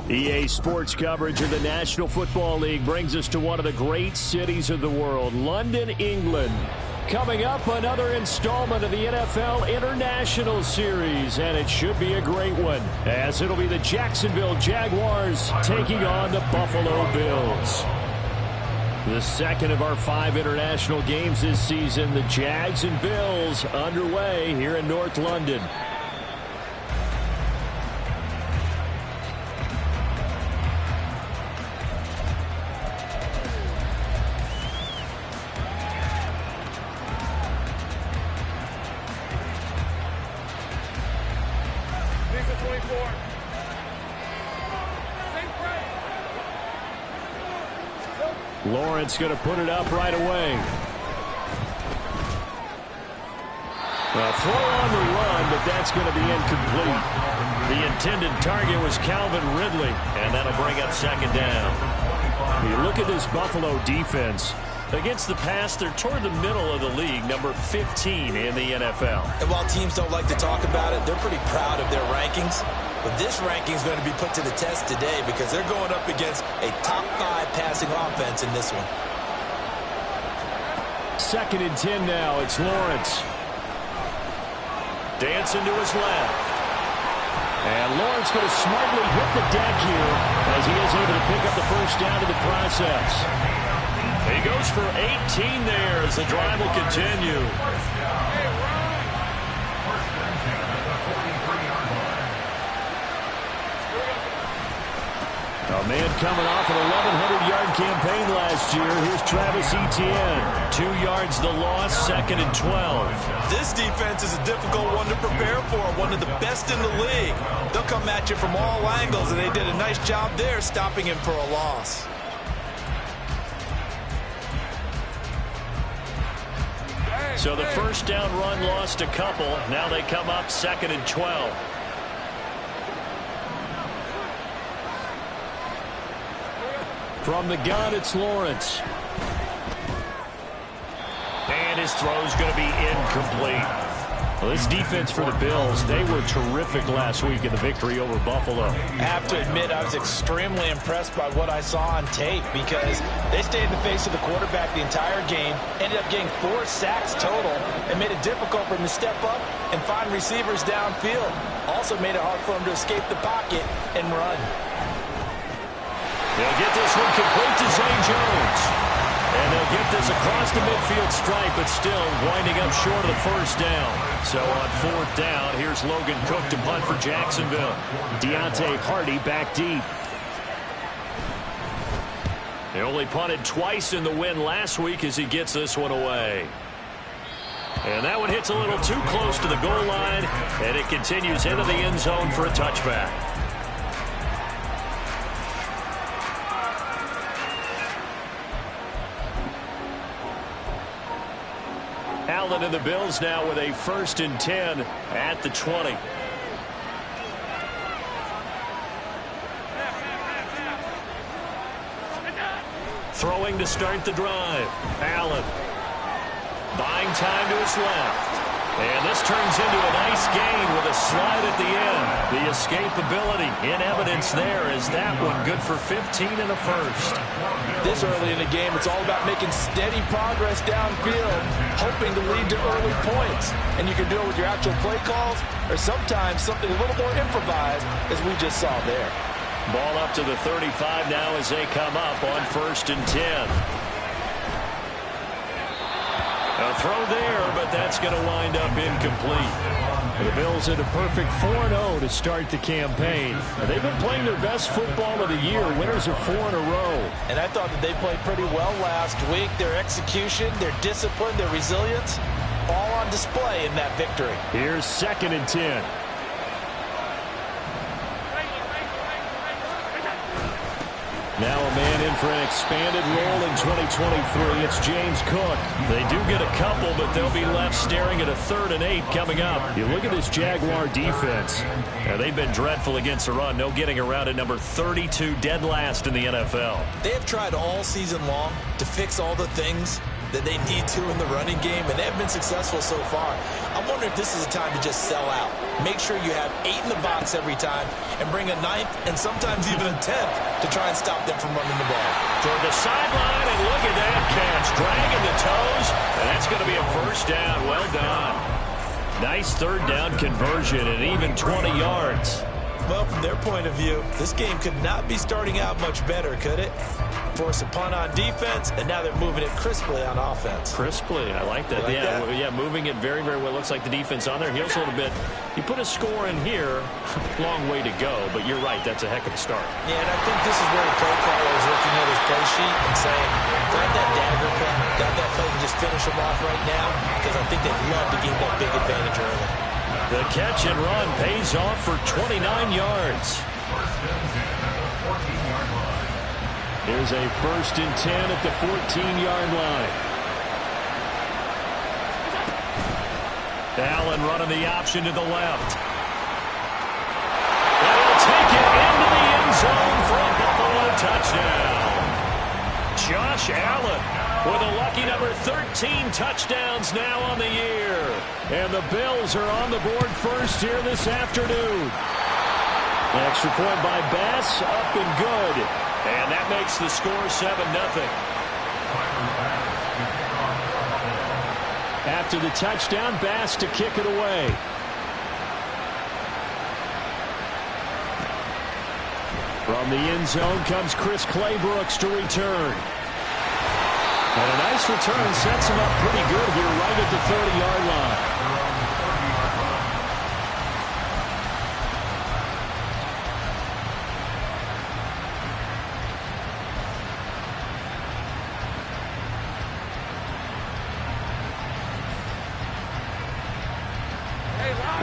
EA Sports coverage of the National Football League brings us to one of the great cities of the world, London, England. Coming up, another installment of the NFL International Series, and it should be a great one, as it'll be the Jacksonville Jaguars taking on the Buffalo Bills. The second of our 5 international games this season, the Jags and Bills underway here in North London. Lawrence going to put it up right away. A throw on the run, but that's going to be incomplete. The intended target was Calvin Ridley, and that'll bring up second down. You look at this Buffalo defense. Against the pass, they're toward the middle of the league, number 15 in the NFL. And while teams don't like to talk about it, they're pretty proud of their rankings. But this ranking is going to be put to the test today because they're going up against a top 5 passing offense in this one. 2nd and 10 now. It's Lawrence. Dancing to his left. And Lawrence going to smartly hit the deck here as he is able to pick up the first down in the process. He goes for 18 there as the drive will continue. A man coming off an 1,100-yard campaign last year. Here's Travis Etienne. 2 yards the loss, 2nd and 12. This defense is a difficult one to prepare for, one of the best in the league. They'll come at you from all angles, and they did a nice job there stopping him for a loss. So the first down run lost a couple. Now they come up 2nd and 12. From the gun, it's Lawrence. And his throw's going to be incomplete. Well, this defense for the Bills, they were terrific last week in the victory over Buffalo. I have to admit, I was extremely impressed by what I saw on tape because they stayed in the face of the quarterback the entire game, ended up getting 4 sacks total, and made it difficult for him to step up and find receivers downfield. Also made it hard for him to escape the pocket and run. They'll get this one complete to Zay Jones. And they'll get this across the midfield stripe, but still winding up short of the first down. So on 4th down, here's Logan Cook to punt for Jacksonville. Deontay Hardy back deep. They only punted twice in the win last week as he gets this one away. And that one hits a little too close to the goal line, and it continues into the end zone for a touchback. Allen and the Bills now with a 1st and 10 at the 20. Throwing to start the drive. Allen. Buying time to his left. And this turns into a nice gain with a slide at the end. The escapability in evidence there is that one good for 15 and a first. This early in the game, it's all about making steady progress downfield, hoping to lead to early points. And you can do it with your actual play calls or sometimes something a little more improvised, as we just saw there. Ball up to the 35 now as they come up on 1st and 10. A throw there, but that's going to wind up incomplete. The Bills had a perfect 4-0 to start the campaign. They've been playing their best football of the year, winners of 4 in a row. And I thought that they played pretty well last week. Their execution, their discipline, their resilience, all on display in that victory. Here's 2nd and 10. Now a man in for an expanded role in 2023. It's James Cook. They do get a couple, but they'll be left staring at a 3rd and 8 coming up. You look at this Jaguar defense. Now, they've been dreadful against the run. No getting around at number 32, dead last in the NFL. They have tried all season long to fix all the things that they need to in the running game, and they have been successful so far. I'm wondering if this is a time to just sell out. Make sure you have 8 in the box every time and bring a 9th and sometimes even a 10th to try and stop them from running the ball. Toward the sideline, and look at that catch. Dragging the toes, and that's going to be a first down. Well done. Nice third down conversion and even 20 yards. Well, from their point of view, this game could not be starting out much better, could it? Force a punt on defense, and now they're moving it crisply on offense. Crisply, I like that. Yeah, moving it very, very well. Looks like the defense on their heels a little bit. You put a score in here, long way to go, but you're right, that's a heck of a start. Yeah, and I think this is where the play caller is looking at his play sheet and saying, grab that dagger play, got that play, and just finish them off right now, because I think they'd love to gain that big advantage early. The catch and run pays off for 29 yards. Here's a 1st and 10 at the 14-yard line. Allen running the option to the left. And he'll take it into the end zone for a Buffalo touchdown. Josh Allen with a lucky number 13 touchdowns now on the year. And the Bills are on the board first here this afternoon. The extra point by Bass, up and good. And that makes the score 7-0. After the touchdown, Bass to kick it away. From the end zone comes Chris Claybrooks to return. And a nice return sets him up pretty good here right at the 30-yard line.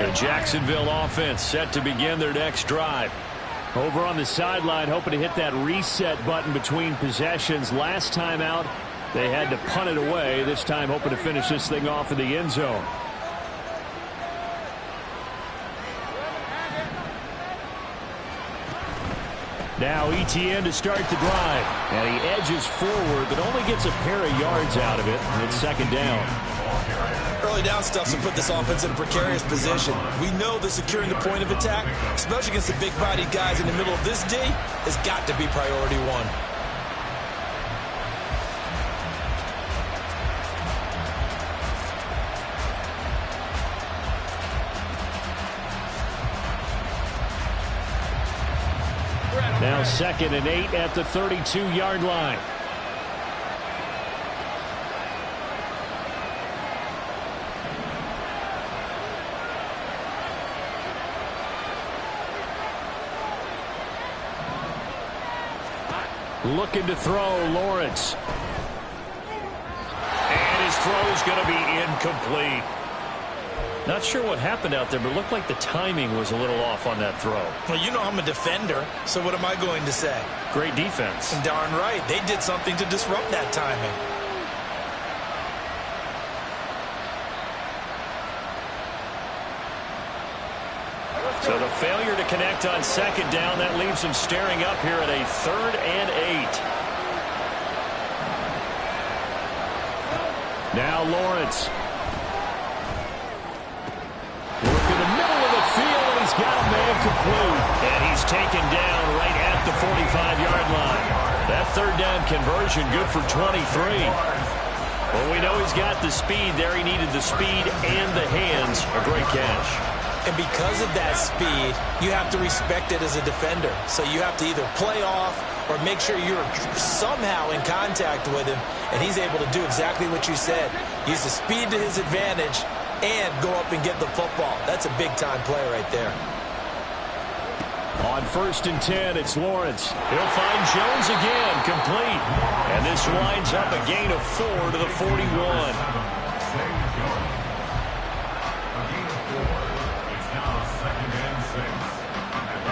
The Jacksonville offense set to begin their next drive. Over on the sideline, hoping to hit that reset button between possessions. Last time out, they had to punt it away. This time, hoping to finish this thing off in the end zone. Now ETN to start the drive. And he edges forward, but only gets a pair of yards out of it. And it's 2nd down. Early down stuff to put this offense in a precarious position. We know that securing the point of attack, especially against the big-bodied guys in the middle of this D, has got to be priority 1. Now 2nd and 8 at the 32-yard line. Looking to throw, Lawrence. And his throw's going to be incomplete. Not sure what happened out there, but it looked like the timing was a little off on that throw. Well, you know I'm a defender, so what am I going to say? Great defense. And darn right, they did something to disrupt that timing. So the failure to connect on 2nd down, that leaves him staring up here at a 3rd and 8. Now Lawrence. Work in the middle of the field, and he's got a man complete. And he's taken down right at the 45-yard line. That 3rd down conversion good for 23. Well, we know he's got the speed there. He needed the speed and the hands. A great catch. And because of that speed, you have to respect it as a defender. So you have to either play off or make sure you're somehow in contact with him, and he's able to do exactly what you said. Use the speed to his advantage and go up and get the football. That's a big-time play right there. On 1st and 10, it's Lawrence. He'll find Jones again, complete. And this winds up a gain of 4 to the 41.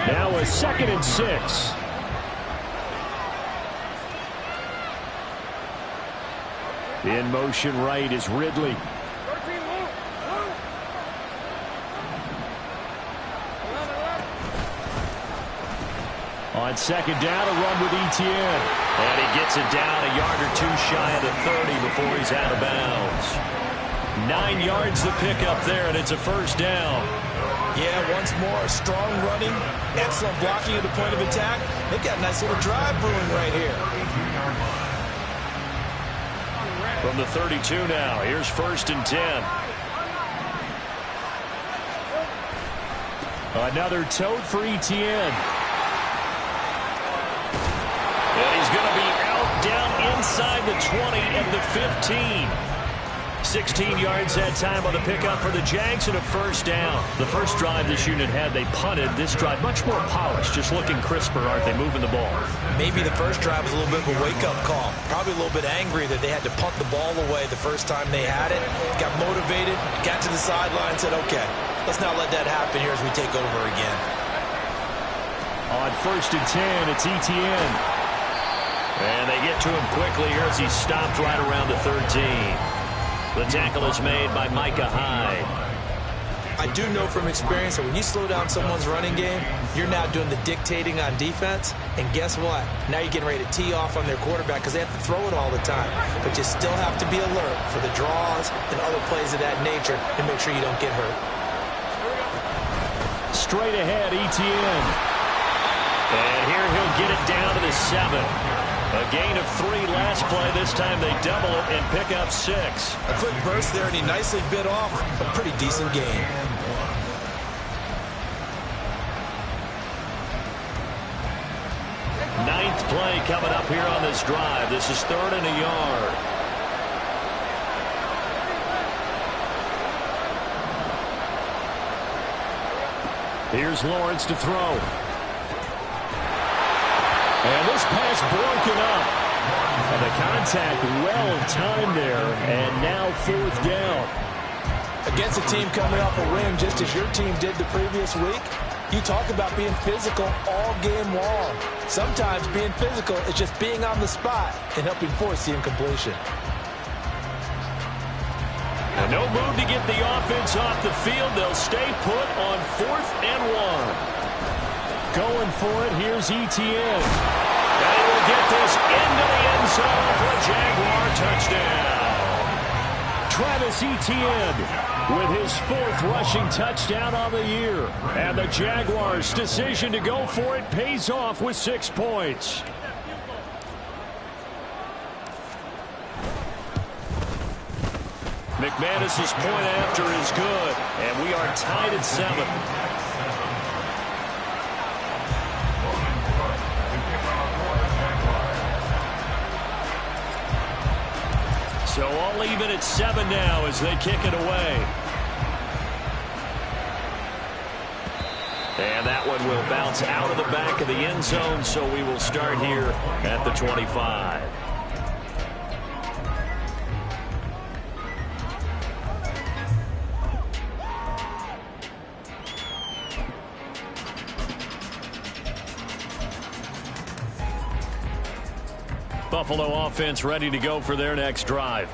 Now a 2nd and 6. In motion right is Ridley. On second down, a run with Etienne. And he gets it down a yard or two shy of the 30 before he's out of bounds. 9 yards to pick up there, and it's a first down. Yeah, once more, strong running, excellent blocking at the point of attack. They've got a nice little drive brewing right here. From the 32 now, here's 1st and 10. Another tote for Etienne. And he's going to be out down inside the 20 and the 15. 16 yards that time on the pickup for the Jags and a first down. The first drive this unit had, they punted. This drive much more polished, just looking crisper, aren't they, moving the ball? Maybe the first drive was a little bit of a wake-up call. Probably a little bit angry that they had to punt the ball away the first time they had it. Got motivated, got to the sideline, said, okay, let's not let that happen here as we take over again. On 1st and 10, it's Etienne. And they get to him quickly here as he's stopped right around the 13. The tackle is made by Micah Hyde. I do know from experience that when you slow down someone's running game, you're now doing the dictating on defense. And guess what? Now you're getting ready to tee off on their quarterback because they have to throw it all the time. But you still have to be alert for the draws and other plays of that nature and make sure you don't get hurt. Straight ahead, Etienne. And here he'll get it down to the 7. A gain of 3 last play. This time they double it and pick up 6. A quick burst there, and he nicely bit off a pretty decent gain. Ninth play coming up here on this drive. This is 3rd and a yard. Here's Lawrence to throw. And this pass broken up. And the contact well-timed there. And now 4th down. Against a team coming off a win, just as your team did the previous week, you talk about being physical all game long. Sometimes being physical is just being on the spot and helping force the incompletion. And no move to get the offense off the field. They'll stay put on 4th and 1. Going for it, here's Etienne. And he will get this into the end zone for a Jaguar touchdown. Travis Etienne with his 4th rushing touchdown on the year. And the Jaguars' decision to go for it pays off with 6 points. McManus's point after is good, and we are tied at 7. So all even at 7 now as they kick it away. And that one will bounce out of the back of the end zone, so we will start here at the 25. Buffalo offense ready to go for their next drive.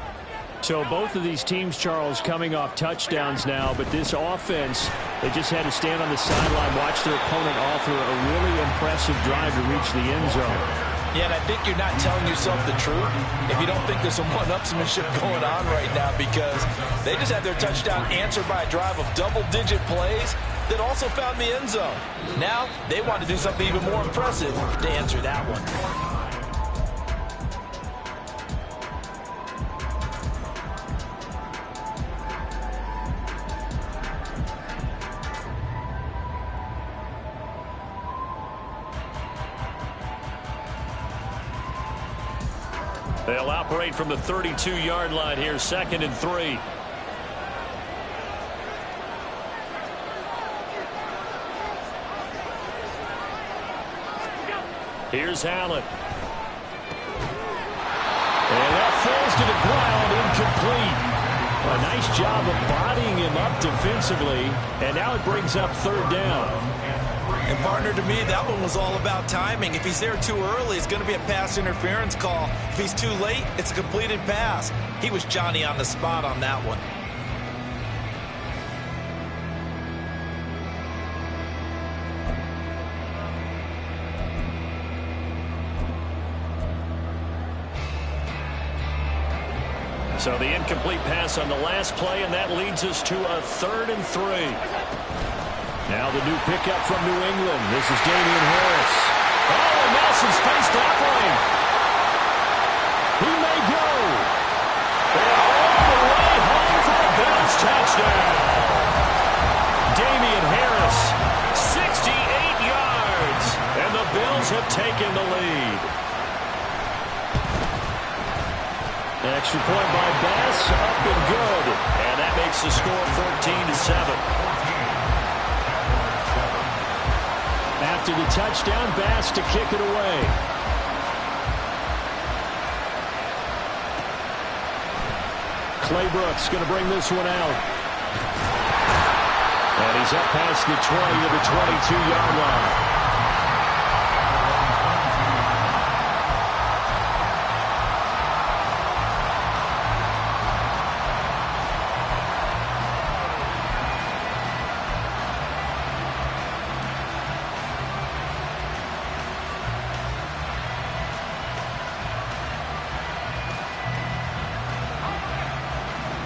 So both of these teams, Charles, coming off touchdowns now, but this offense, they just had to stand on the sideline, watch their opponent offer a really impressive drive to reach the end zone. Yeah, and I think you're not telling yourself the truth if you don't think there's some one-upsmanship going on right now, because they just had their touchdown answered by a drive of double-digit plays that also found the end zone. Now they want to do something even more impressive to answer that one. They'll operate from the 32-yard line here, 2nd and 3. Here's Allen. And that falls to the ground, incomplete. A nice job of bodying him up defensively, and now it brings up 3rd down. And partner, to me, that one was all about timing. If he's there too early, it's going to be a pass interference call. If he's too late, it's a completed pass. He was Johnny on the spot on that one. So the incomplete pass on the last play, and that leads us to a 3rd and 3. Now the new pickup from New England. This is Damian Harris. Oh, and now some space to operate. He may go. And all the way home for a Bills touchdown. Damian Harris, 68 yards. And the Bills have taken the lead. Extra point by Bass, up and good. And that makes the score 14-7. After the touchdown, Bass to kick it away. Claybrook's going to bring this one out. And he's up past the 20 to the 22-yard line.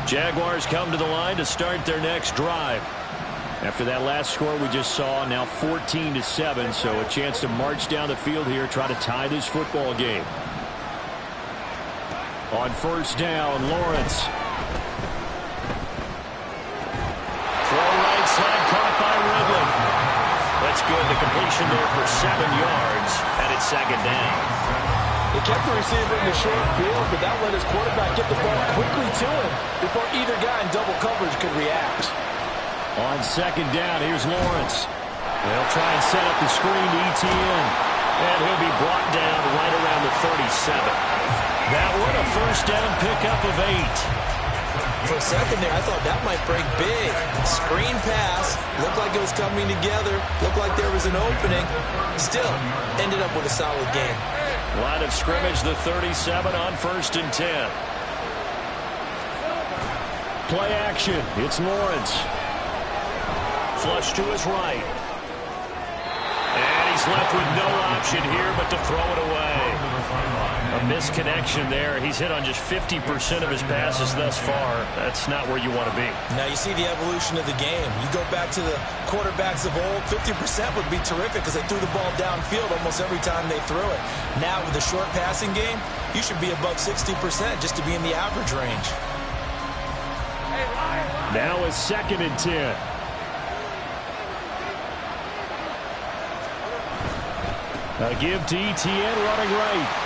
Jaguars come to the line to start their next drive. After that last score we just saw, now 14-7, so a chance to march down the field here, try to tie this football game. On first down, Lawrence. Throw right side, caught by Ridley. That's good. The completion there for 7 yards, and it's 2nd down. He kept the receiver in the short field, but that let his quarterback get the ball quickly to him before either guy in double coverage could react. On 2nd down, here's Lawrence. They'll try and set up the screen to Etienne. And he'll be brought down right around the 37. That one a first down pickup of 8. For a second there, I thought that might break big. Screen pass. Looked like it was coming together. Looked like there was an opening. Still, ended up with a solid game. Line of scrimmage, the 37 on 1st and 10. Play action. It's Lawrence. Flush to his right. And he's left with no option here but to throw it away. A misconnection there. He's hit on just 50% of his passes thus far. That's not where you want to be. Now you see the evolution of the game. You go back to the quarterbacks of old, 50% would be terrific because they threw the ball downfield almost every time they threw it. Now with the short passing game, you should be above 60% just to be in the average range. Now it's 2nd and 10. A give to Etienne running right.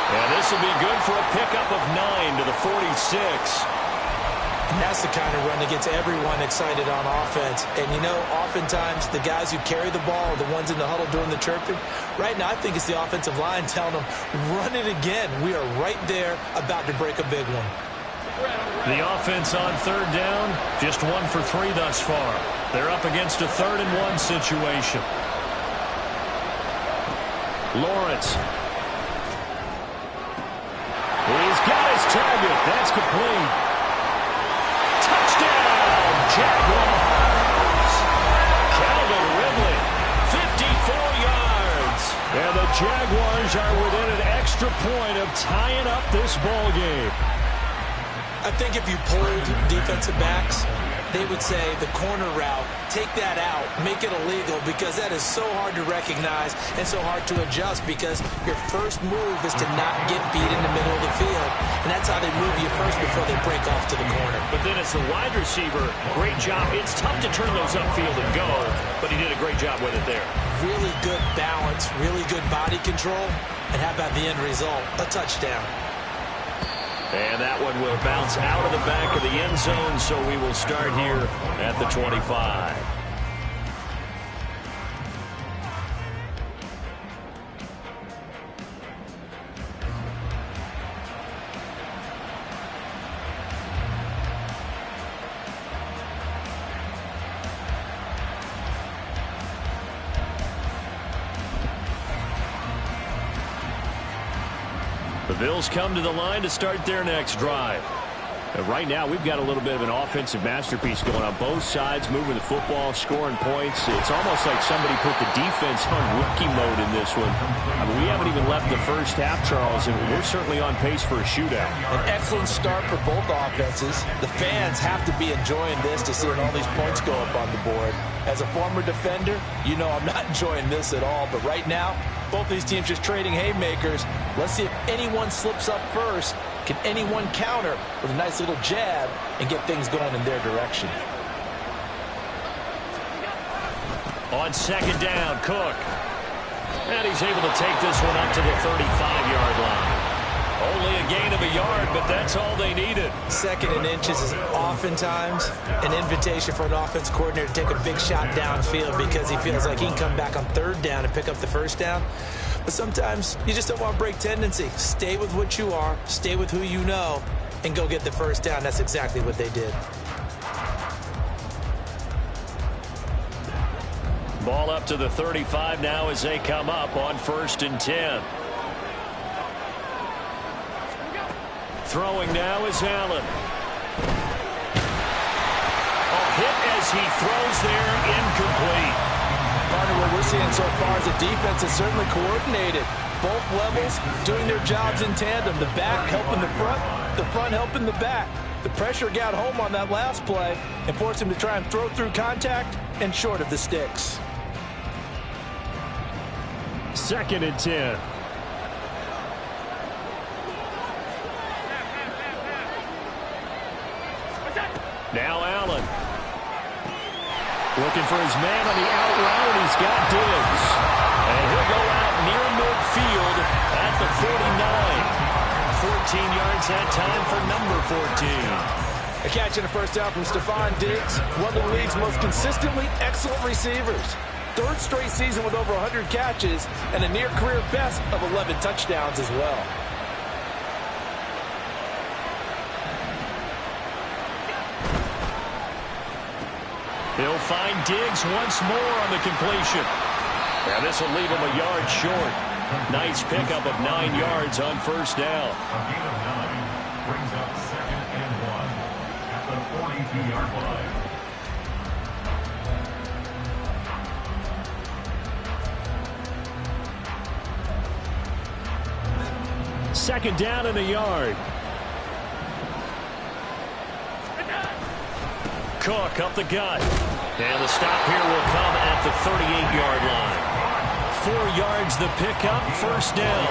And this will be good for a pickup of 9 to the 46. And that's the kind of run that gets everyone excited on offense. And, you know, oftentimes the guys who carry the ball are the ones in the huddle doing the chirping. Right now, I think it's the offensive line telling them, run it again. We are right there about to break a big one. The offense on 3rd down, just 1 for 3 thus far. They're up against a 3rd and 1 situation. Lawrence. He's got his target. That's complete. Touchdown, Jaguars. Calvin Ridley, 54 yards. And the Jaguars are within an extra point of tying up this ball game. I think if you pulled defensive backs, they would say the corner route, take that out, make it illegal, because that is so hard to recognize and so hard to adjust because your first move is to not get beat in the middle of the field. And that's how they move you first before they break off to the corner. But then as the wide receiver, great job. It's tough to turn those upfield and go, but he did a great job with it there. Really good balance, really good body control. And how about the end result? A touchdown. And that one will bounce out of the back of the end zone, so we will start here at the 25. The Bills come to the line to start their next drive. Right now, we've got a little bit of an offensive masterpiece going on both sides, moving the football, scoring points. It's almost like somebody put the defense on rookie mode in this one. I mean, we haven't even left the first half, Charles, and we're certainly on pace for a shootout. An excellent start for both offenses. The fans have to be enjoying this to see all these points go up on the board. As a former defender, you know I'm not enjoying this at all. But right now, both these teams just trading haymakers. Let's see if anyone slips up first. Can anyone counter with a nice little jab and get things going in their direction? On second down, Cook. And he's able to take this one up to the 35-yard line. Only a gain of a yard, but that's all they needed. Second and inches is oftentimes an invitation for an offense coordinator to take a big shot downfield because he feels like he can come back on third down and pick up the first down. But sometimes you just don't want to break tendency. Stay with what you are, stay with who you know, and go get the first down. That's exactly what they did. Ball up to the 35 now as they come up on 1st and 10. Throwing now is Allen. A hit as he throws there, incomplete. Partner, what we're seeing so far is the defense is certainly coordinated. Both levels doing their jobs in tandem. The back helping the front helping the back. The pressure got home on that last play and forced him to try and throw through contact and short of the sticks. 2nd and 10. Now Allen. Looking for his man on the out route, and he's got Diggs. And he'll go out near midfield at the 49. 14 yards that time for number 14. A catch and a first down from Stephon Diggs, one of the league's most consistently excellent receivers. Third straight season with over 100 catches and a near career best of 11 touchdowns as well. He'll find Diggs once more on the completion. Now this will leave him a yard short. Nice pickup of 9 yards on first down. A gain of 9 brings up 2nd and 1 at the 42-yard line. Second down and a yard. Cook up the gut. And the stop here will come at the 38-yard line. 4 yards the pickup, first down.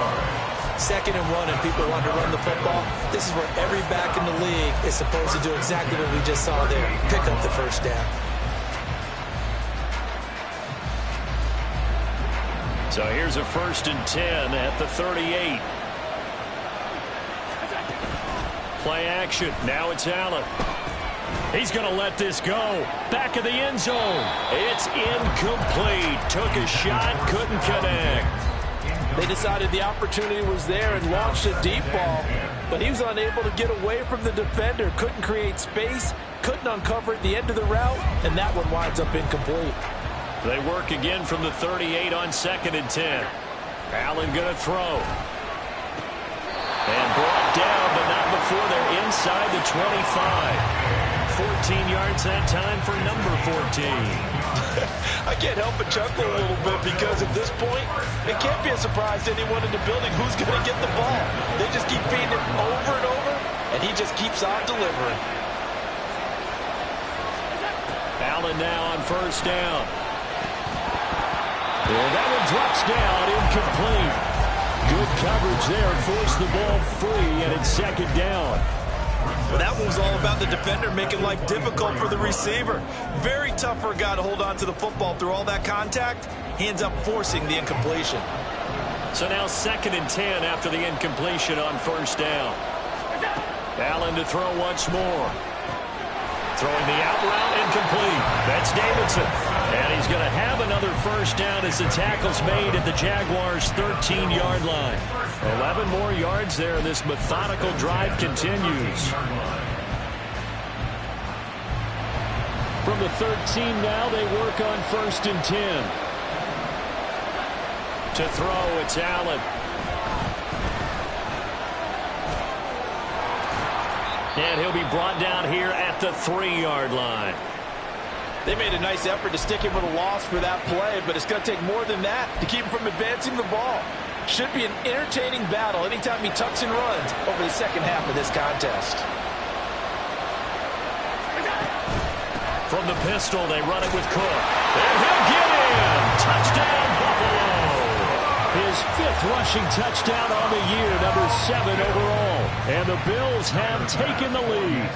2nd and 1 and people want to run the football. This is where every back in the league is supposed to do exactly what we just saw there. Pick up the first down. So here's a 1st and 10 at the 38. Play action. Now it's Allen. He's going to let this go. Back of the end zone. It's incomplete. Took a shot, couldn't connect. They decided the opportunity was there and launched a deep ball, but he was unable to get away from the defender. Couldn't create space, couldn't uncover at the end of the route, and that one winds up incomplete. They work again from the 38 on 2nd and 10. Allen going to throw. And brought down, but not before they're inside the 25. 14 yards that time for number 14. I can't help but chuckle a little bit because at this point, it can't be a surprise to anyone in the building who's going to get the ball. They just keep feeding it over and over, and he just keeps on delivering. Allen now on first down. And that one drops down, incomplete. Good coverage there, forced the ball free, and it's 2nd down. Well, that one was all about the defender making life difficult for the receiver. Very tough for a guy to hold on to the football through all that contact. He ends up forcing the incompletion. So now 2nd and 10 after the incompletion on first down. Allen to throw once more. Throwing the out route, incomplete. That's Davidson. And he's going to have another first down as the tackle's made at the Jaguars' 13-yard line. 11 more yards there, and this methodical drive continues. From the 13 now, they work on 1st and 10. To throw, it's Allen. And he'll be brought down here at the 3-yard line. They made a nice effort to stick him with a loss for that play, but it's going to take more than that to keep him from advancing the ball. Should be an entertaining battle anytime he tucks and runs over the second half of this contest. From the pistol, they run it with Cook. And he'll get in! Touchdown, Buffalo! His 5th rushing touchdown on the year, number 7 overall. And the Bills have taken the lead.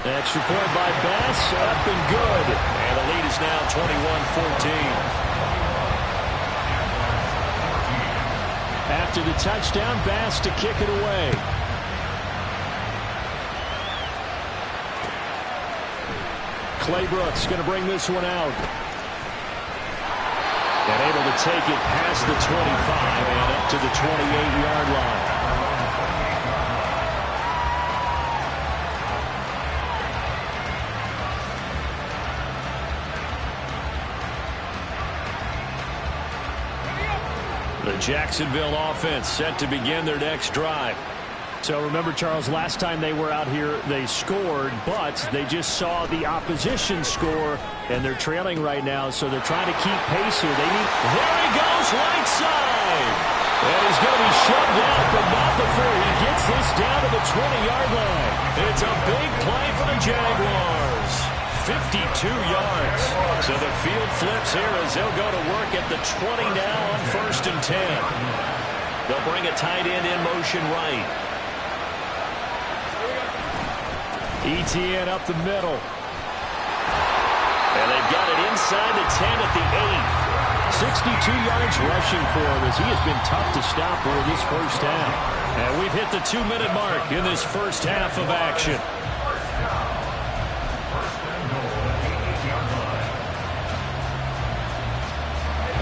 Extra point by Bass, up and good. And the lead is now 21-14. After the touchdown, Bass to kick it away. Clay Brooks going to bring this one out. And able to take it past the 25 and up to the 28-yard line. The Jacksonville offense set to begin their next drive. So remember, Charles, last time they were out here, they scored, but they just saw the opposition score, and they're trailing right now, so they're trying to keep pace here. There he goes, right side! And he's going to be shoved out, but not before he gets this down to the 20-yard line. It's a big play for the Jaguars. 52 yards. So the field flips here as they'll go to work at the 20 now on 1st and 10. They'll bring a tight end in motion right. ETN up the middle. And they've got it inside the 10 at the 8. 62 yards rushing for him as he has been tough to stop over this first half. And we've hit the 2-minute mark in this first half of action.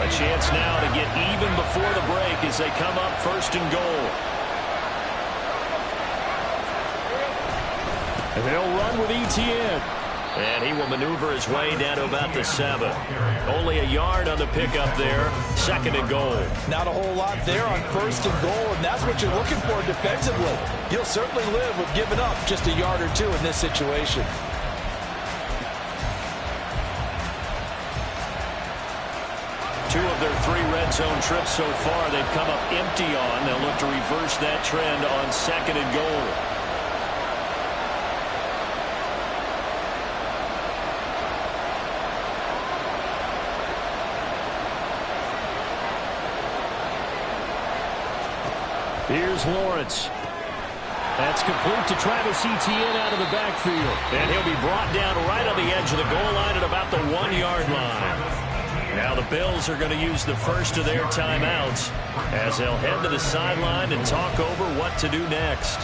A chance now to get even before the break as they come up 1st and goal. And they'll run with ETN. And he will maneuver his way down to about the 7. Only a yard on the pickup there. 2nd and goal. Not a whole lot there on 1st and goal, and that's what you're looking for defensively. You'll certainly live with giving up just a yard or 2 in this situation. Two of their 3 red zone trips so far they've come up empty on. They'll look to reverse that trend on 2nd and goal. Here's Lawrence. That's complete to Travis Etienne out of the backfield. And he'll be brought down right on the edge of the goal line at about the 1-yard line. Now the Bills are going to use the first of their timeouts as they'll head to the sideline and talk over what to do next.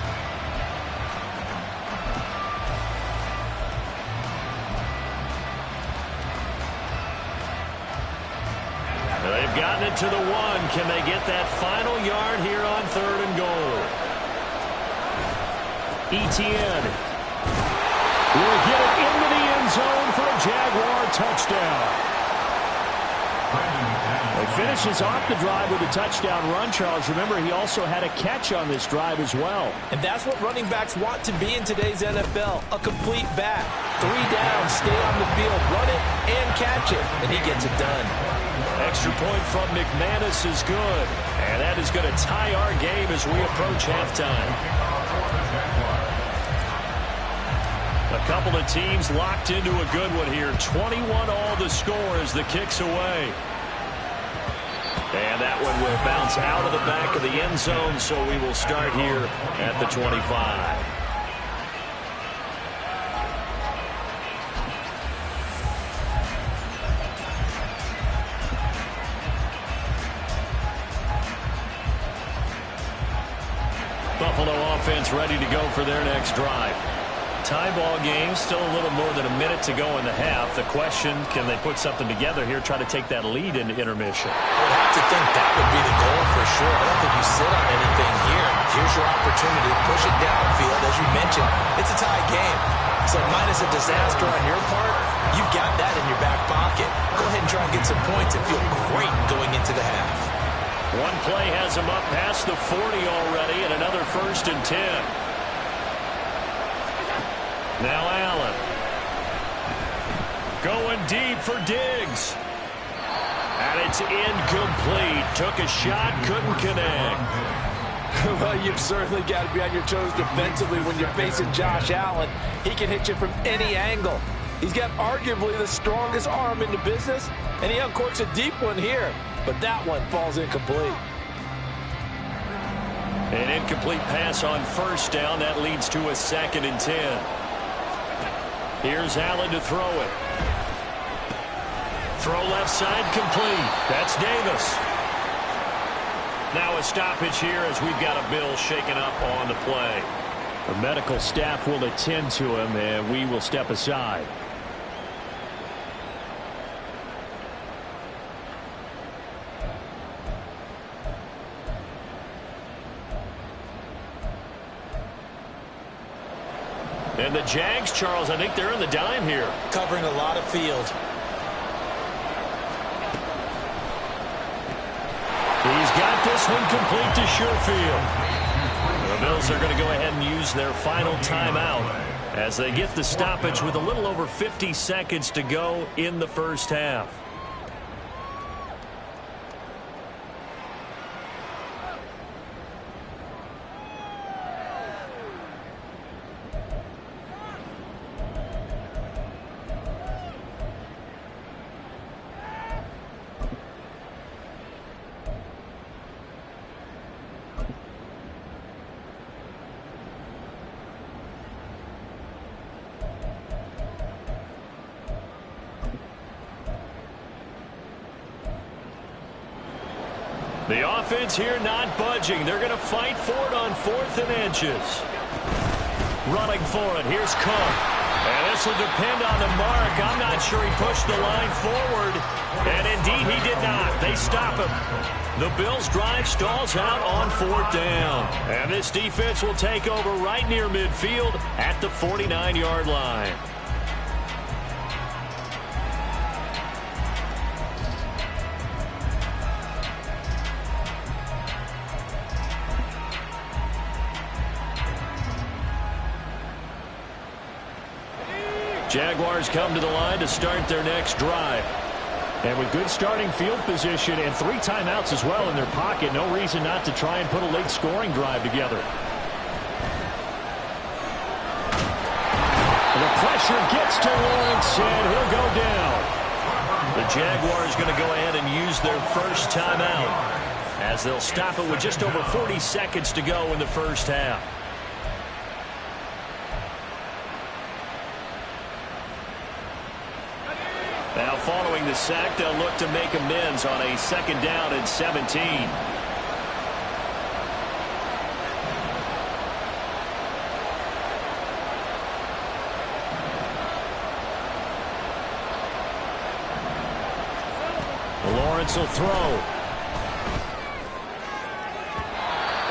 They've gotten it to the 1. Can they get that final yard here on 3rd and goal? Etienne will get it into the end zone for a Jaguar touchdown. He finishes off the drive with a touchdown run, Charles. Remember, he also had a catch on this drive as well. And that's what running backs want to be in today's NFL, a complete back. 3 down, stay on the field, run it, and catch it, and he gets it done. Extra point from McManus is good, and that is going to tie our game as we approach halftime. A couple of teams locked into a good one here. 21 all the score as the kick's away. And that one will bounce out of the back of the end zone, so we will start here at the 25. Buffalo offense ready to go for their next drive. Tie ball game, still a little more than a minute to go in the half. The question, can they put something together here, try to take that lead into intermission? I would have to think that would be the goal for sure. I don't think you sit on anything here. Here's your opportunity to push it downfield. As you mentioned, it's a tie game. So minus a disaster on your part, you've got that in your back pocket. Go ahead and try and get some points and feel great going into the half. One play has him up past the 40 already, and another 1st and 10. Now Allen. Going deep for Diggs. And it's incomplete. Took a shot, couldn't connect. Well, you've certainly got to be on your toes defensively when you're facing Josh Allen. He can hit you from any angle. He's got arguably the strongest arm in the business, and he uncorks a deep one here. But that one falls incomplete. An incomplete pass on 1st down. That leads to a 2nd and 10. Here's Allen to throw it. Throw left side complete. That's Davis. Now a stoppage here as we've got a Bill shaken up on the play. The medical staff will attend to him, and we will step aside. And the Jags, Charles, I think they're in the dime here. Covering a lot of field. He's got this one complete to Sherfield. The Bills are going to go ahead and use their final timeout as they get the stoppage with a little over 50 seconds to go in the 1st half. The offense here not budging. They're going to fight for it on 4th and inches. Running for it. Here's Cook. And this will depend on the mark. I'm not sure he pushed the line forward. And indeed he did not. They stop him. The Bills drive stalls out on 4th down. And this defense will take over right near midfield at the 49-yard line. Jaguars come to the line to start their next drive. And with good starting field position and 3 timeouts as well in their pocket, no reason not to try and put a late scoring drive together. And the pressure gets to Lawrence, and he'll go down. The Jaguars going to go ahead and use their 1st timeout as they'll stop it with just over 40 seconds to go in the 1st half. Now following the sack, they'll look to make amends on a 2nd down and 17. Lawrence will throw.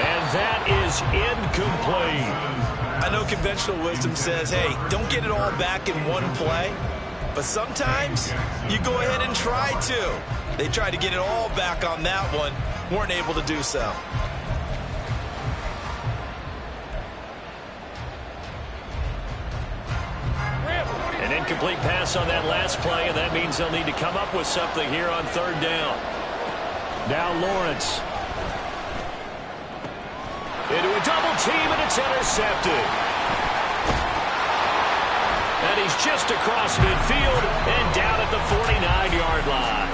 And that is incomplete. I know conventional wisdom says, hey, don't get it all back in one play. But sometimes you go ahead and try to. They tried to get it all back on that one. Weren't able to do so. An incomplete pass on that last play, and that means they'll need to come up with something here on 3rd down. Now Lawrence. Into a double team, and it's intercepted. And he's just across midfield and down at the 49-yard line.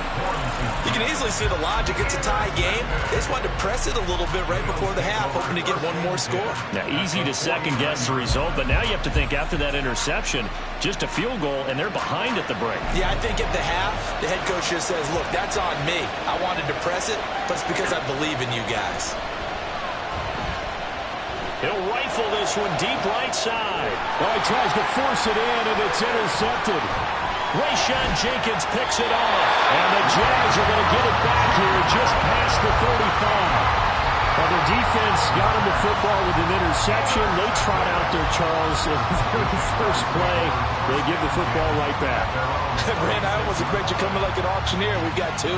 You can easily see the logic. It's a tie game. They just wanted to press it a little bit right before the half, hoping to get one more score. Now, easy to second-guess the result, but now you have to think after that interception, just a field goal, and they're behind at the break. Yeah, I think at the half, the head coach just says, look, that's on me. I wanted to press it, but it's because I believe in you guys. He'll rifle this one deep right side. Oh, he tries to force it in, and it's intercepted. Rayshon Jenkins picks it off. And the Jags are going to get it back here just past the 35. Well, their defense got him the football with an interception. They trot out there, Charles, in the very first play. They give the football right back. Brand, I almost expect you coming like an auctioneer. We've got two.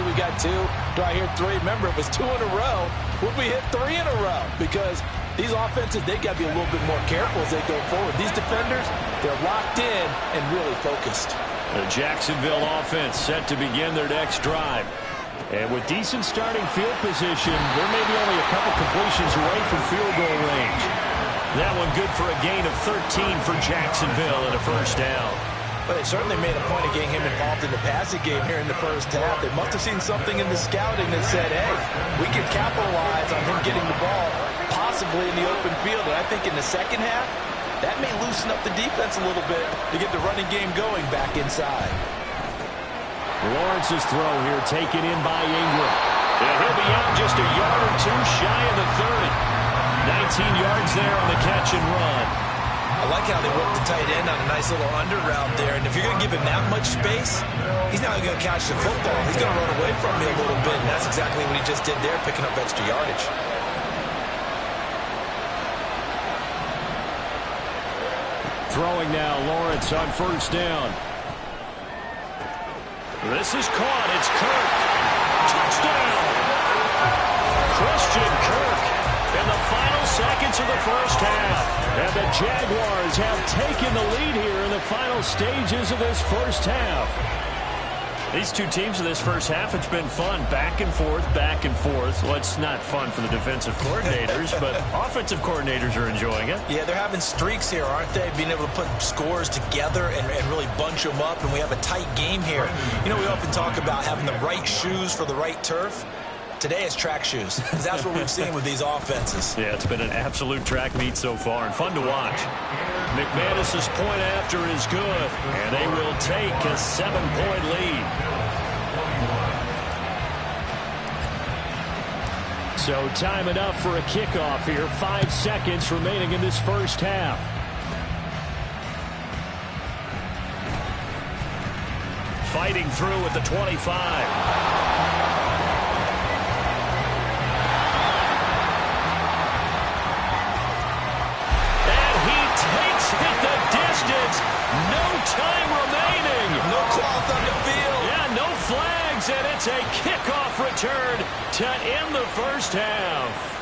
Do I hear three? Remember, it was 2 in a row. Would we hit 3 in a row? Because these offenses, they got to be a little bit more careful as they go forward. These defenders, they're locked in and really focused. The Jacksonville offense set to begin their next drive. And with decent starting field position, they're maybe only a couple completions away from field goal range. That one good for a gain of 13 for Jacksonville and a first down. But they certainly made a point of getting him involved in the passing game here in the first half. They must have seen something in the scouting that said, hey, we can capitalize on him getting the ball possibly in the open field. And I think in the second half, that may loosen up the defense a little bit to get the running game going back inside. Lawrence's throw here taken in by Ingram. And he'll be out just a yard or two shy of the 30. 19 yards there on the catch and run. I like how they work the tight end on a nice little under route there. And if you're going to give him that much space, he's not going to catch the football. He's going to run away from me a little bit. And that's exactly what he just did there, picking up extra yardage. Throwing now, Lawrence on first down. This is caught. It's Kirk. Touchdown! Christian Kirk in the final seconds of the first half. And the Jaguars have taken the lead here in the final stages of this first half. These two teams in this first half, it's been fun. Back and forth, back and forth. Well, it's not fun for the defensive coordinators, but offensive coordinators are enjoying it. Yeah, they're having streaks here, aren't they? Being able to put scores together and really bunch them up, and we have a tight game here. You know, we often talk about having the right shoes for the right turf. Today it's track shoes, because that's what we've seen with these offenses. Yeah, it's been an absolute track meet so far, and fun to watch. McManus's point after is good, and they will take a 7-point lead. So time enough for a kickoff here. 5 seconds remaining in this first half. Fighting through at the 25. No time remaining. No cloth on the field. Yeah, no flags, and it's a kickoff return to end the first half.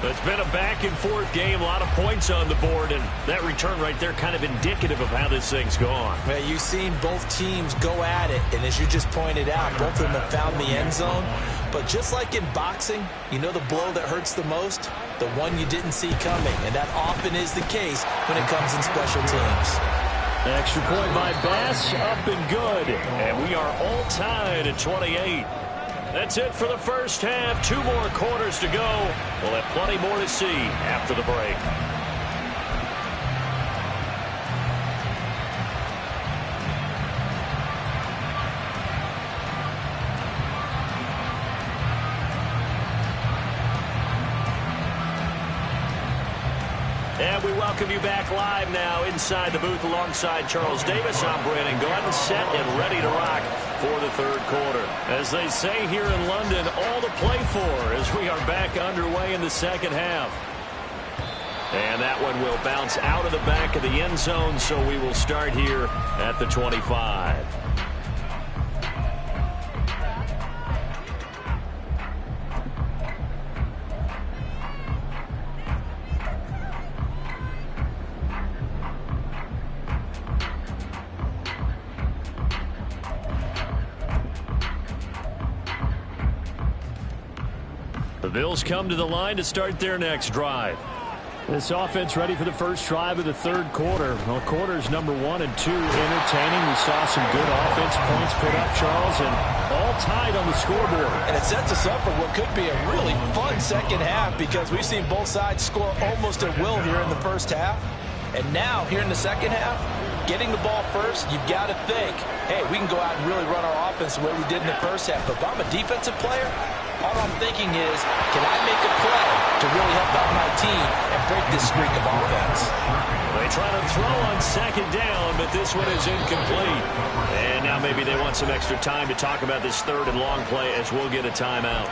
It's been a back-and-forth game, a lot of points on the board, and that return right there kind of indicative of how this thing's gone. Yeah, you've seen both teams go at it, and as you just pointed out, both of them have found the end zone. But just like in boxing, you know the blow that hurts the most? The one you didn't see coming, and that often is the case when it comes in special teams. Extra point by Bass, up and good. And we are all tied at 28. That's it for the first half. 2 more quarters to go. We'll have plenty more to see after the break. And we welcome you back live now inside the booth alongside Charles Davis. I'm Brandon Gordon, set and ready to rock for the third quarter. As they say here in London, all to play for as we are back underway in the second half. And that one will bounce out of the back of the end zone, so we will start here at the 25. The Bills come to the line to start their next drive. This offense ready for the first drive of the third quarter. Well, quarters number 1 and 2 entertaining. We saw some good offense points put up, Charles, and all tied on the scoreboard. And it sets us up for what could be a really fun second half because we've seen both sides score almost at will here in the first half. And now, here in the second half, getting the ball first, you've got to think, hey, we can go out and really run our offense the way we did in the first half. But if I'm a defensive player, all I'm thinking is, can I make a play to really help out my team and break this streak of offense? They try to throw on second down, but this one is incomplete. And now maybe they want some extra time to talk about this third and long play as we'll get a timeout.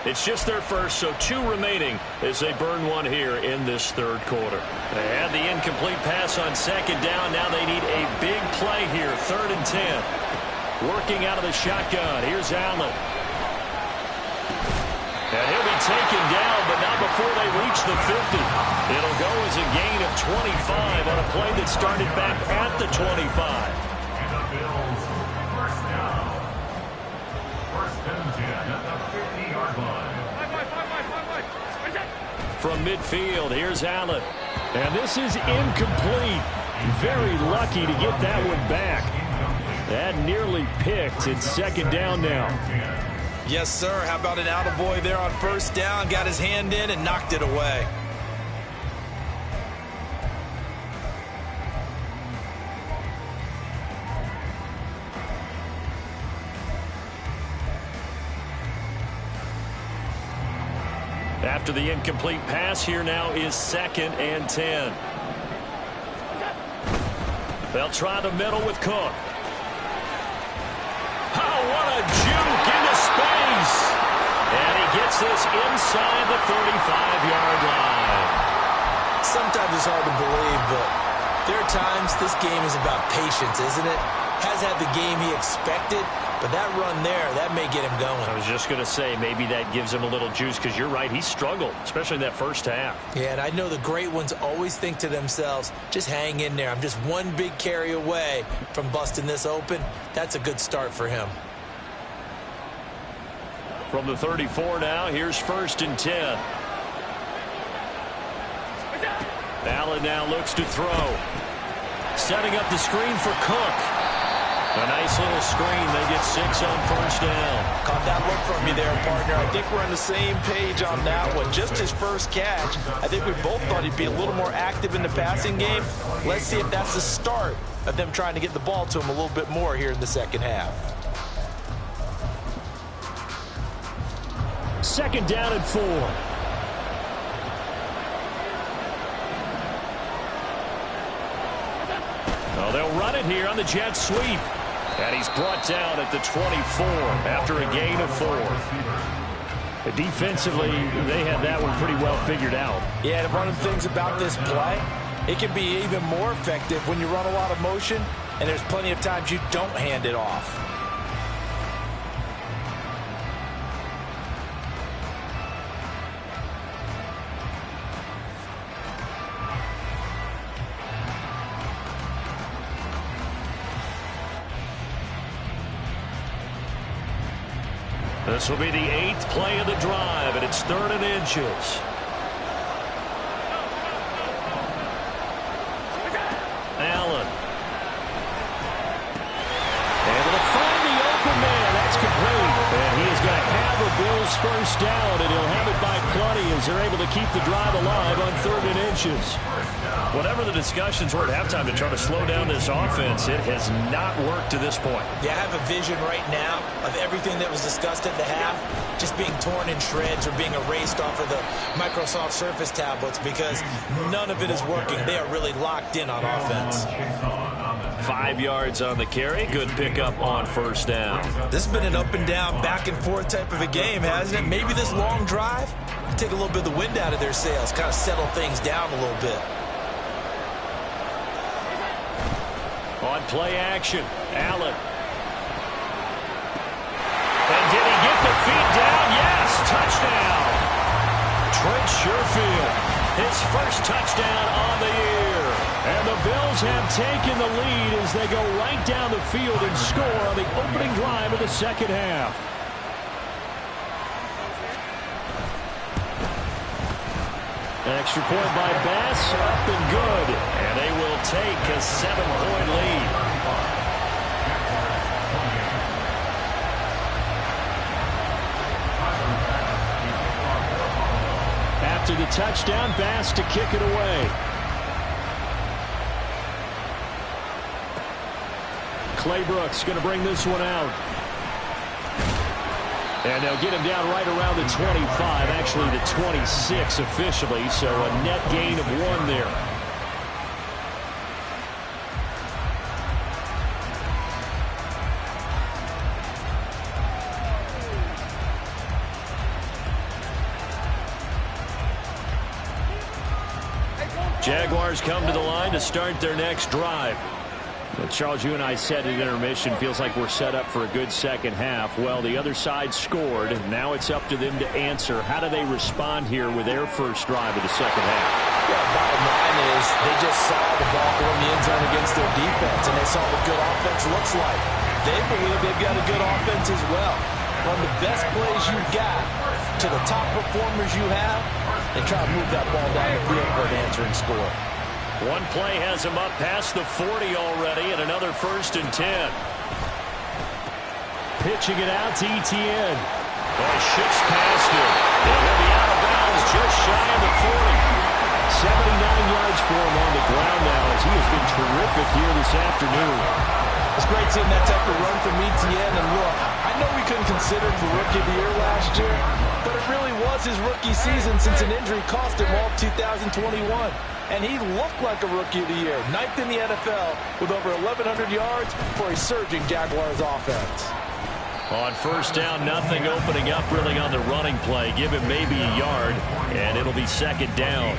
It's just their first, so 2 remaining as they burn one here in this third quarter. They had the incomplete pass on second down. Now they need a big play here, 3rd and 10. Working out of the shotgun. Here's Allen. And he'll be taken down, but not before they reach the 50. It'll go as a gain of 25 on a play that started back at the 25. And the Bills, first down. 1st and 10 at the 50-yard line. From midfield, here's Allen. And this is incomplete. Very lucky to get that one back. That nearly picked. It's 2nd down now. Yes, sir. How about an attaboy there on 1st down? Got his hand in and knocked it away. After the incomplete pass, here now is 2nd and 10. They'll try the middle with Cook. Oh, what a juke into space. And he gets this inside the 35-yard line. Sometimes it's hard to believe, but there are times this game is about patience, isn't it? Has had the game he expected, but that run there, that may get him going. I was just going to say, maybe that gives him a little juice, because you're right, he struggled, especially in that first half. Yeah, and I know the great ones always think to themselves, just hang in there. I'm just one big carry away from busting this open. That's a good start for him. From the 34 now, here's 1st and 10. Allen now looks to throw. Setting up the screen for Cook. A nice little screen. They get 6 on 1st down. Caught that look from you there, partner. I think we're on the same page on that one. Just his first catch. I think we both thought he'd be a little more active in the passing game. Let's see if that's the start of them trying to get the ball to him a little bit more here in the second half. 2nd down and 4. Oh, they'll run it here on the jet sweep. And he's brought down at the 24 after a gain of 4. Defensively, they had that one pretty well figured out. Yeah, and one of the things about this play, it can be even more effective when you run a lot of motion, and there's plenty of times you don't hand it off. This will be the 8th play of the drive, and it's 3rd and inches. Allen. Able to find the open man. That's complete. And he is going to have a Bills 1st down, and he'll have it by plenty as they're able to keep the drive alive on 3rd and inches. Whatever the discussions were at halftime to try to slow down this offense, it has not worked to this point. Yeah, I have a vision right now of everything that was discussed at the half just being torn in shreds or being erased off of the Microsoft Surface tablets because none of it is working. They are really locked in on offense. 5 yards on the carry. Good pickup on 1st down. This has been an up and down, back and forth type of a game, hasn't it? Maybe this long drive will take a little bit of the wind out of their sails, kind of settle things down a little bit. On play action, Allen. And did he get the feet down? Yes, touchdown. Trent Sherfield, his first touchdown on the year. And the Bills have taken the lead as they go right down the field and score on the opening drive of the second half. Extra point by Bass, up and good. And they will take a 7-point lead. After the touchdown, Bass to kick it away. Clay Brooks going to bring this one out. And they'll get him down right around the 25, actually the 26 officially, so a net gain of 1 there. Jaguars come to the line to start their next drive. Charles, you and I said at intermission, feels like we're set up for a good second half. Well, the other side scored. Now it's up to them to answer. How do they respond here with their first drive of the second half? Yeah, bottom line is they just saw the ball go in the end zone against their defense, and they saw what good offense looks like. They believe they've got a good offense as well. Run the best plays you've got to the top performers you have, and try to move that ball down the field for an answering score. One play has him up past the 40 already, and another 1st and 10. Pitching it out to Etienne. Oh, shifts past him. And he'll be out of bounds just shy of the 40. 79 yards for him on the ground now as he has been terrific here this afternoon. It's great seeing that type of run from Etienne. And look, I know we couldn't consider him for Rookie of the Year last year, but it really was his rookie season since an injury cost him all of 2021. And he looked like a Rookie of the Year, 9th in the NFL with over 1,100 yards for a surging Jaguars offense. On first down, nothing opening up really on the running play. Give him maybe a yard, and it'll be second down.